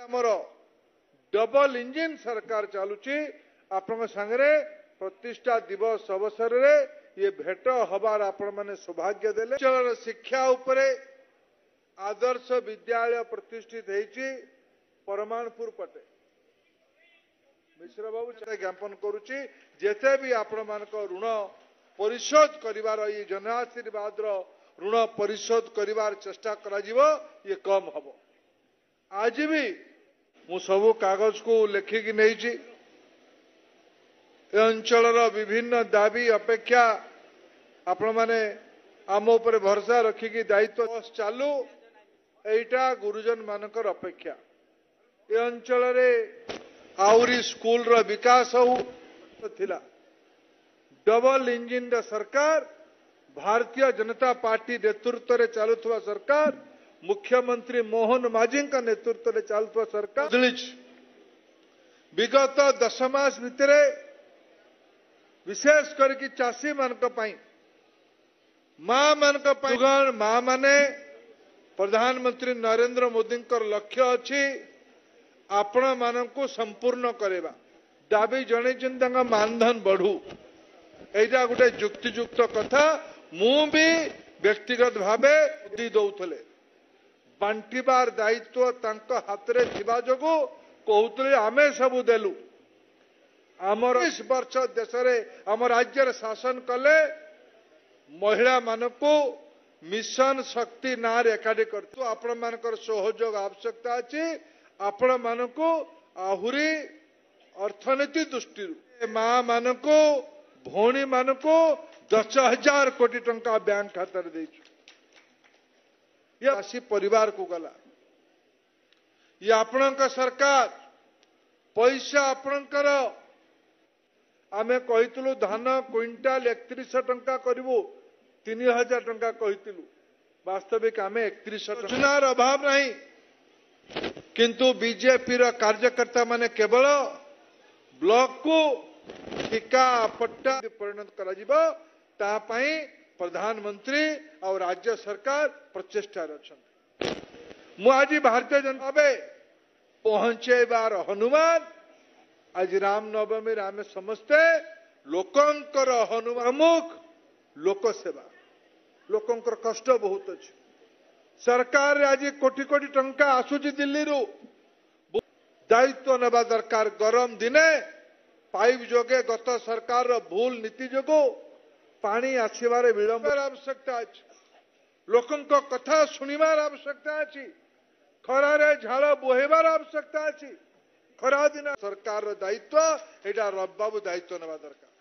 ଆମର double engine सरकार चलुची आपण संगे प्रतिष्ठा दिवस अवसर रे ये भेट हबार आपण माने सौभाग्य देले। अंचल शिक्षा उपरे आदर्श विद्यालय प्रतिष्ठित होईची परमाणपुर पटे मिश्र बाबू ज्ञापन करुची जेते भी आपण मानक ऋण परिशोध करिवार ये जनाशीर्वाद ऋण परिशोध करिवार चेष्टा करा जीवो ये कम हबो। आज भी मु सबु कागज को लेखिकी नहीं अंचल विभिन्न दाबी अपेक्षा आपण माने आम उपर भरोसा रखिकी दायित्व चालू एटा गुरुजन मानकर अपेक्षा ए अंचल रे आउरी स्कूल रो विकास हो थिला। डबल इंजिन द सरकार भारतीय जनता पार्टी नेतृत्व रे चालुथवा सरकार मुख्यमंत्री मोहन माझी नेतृत्व में चलुवा सरकार विगत 10 मास भितर विशेष करके चाषी मान माँ माँ माने प्रधानमंत्री नरेंद्र मोदी लक्ष्य अच्छी आपण मानक संपूर्ण करवा दाबी जन मानधन बढ़ू एटा गोटे युक्तियुक्त कथा मु भी व्यक्तिगत भावे दौले बांटीबार दायित्व तांको हाथ रे थिबा जोगु कहूतले आमे सबु देलु आमर 20 वर्ष देश रे आम राज्य रे शासन कले महिला मानकु मिशन शक्ति ना रे एकाडी करतो आपण मानकर सहयोग आवश्यकता अछि। आपण मानकु आहुरी अर्थनीति दृष्टि मां मानकु भौणी मानकु 10,000 कोटी टंका बैंक खाता रे दैछु राशि परिवार को गला ये आपणक सरकार पैसा आपणकर आमे कहितलु धान क्विंटाल 3100 टंका करिवो 3000 टंका कहितलु वास्तविक आमे 3100 योजनार अभाव नहीं किंतु बीजेपी रा कार्यकर्ता माने केवल ब्लॉक को ठिका पट्टा परिणत करा जिवो ता पई प्रधानमंत्री और राज्य सरकार प्रचेष्टा मु आज भारतीय जनता पहुंचेबार हनुमान आज रामनवमी आम समस्ते लोकंकर हनुमान मुख लोक सेवा लोकंकर कष्ट बहुत अच्छे सरकार आज कोटी कोटी टंका आसुची दिल्ली रू दायित्व नेबा दरकार गरम दिने पाइप जोगे गत सरकार भूल नीति जोगो पानी आसबार विलंब आवश्यकता अच्छी लोकों कथा शुणवार आवश्यकता अच्छी खरारे झाड़ बोहेबार आवश्यकता अच्छी खरा दिन सरकार दायित्व एटा रब बाबू दायित्व नेबा दरकार।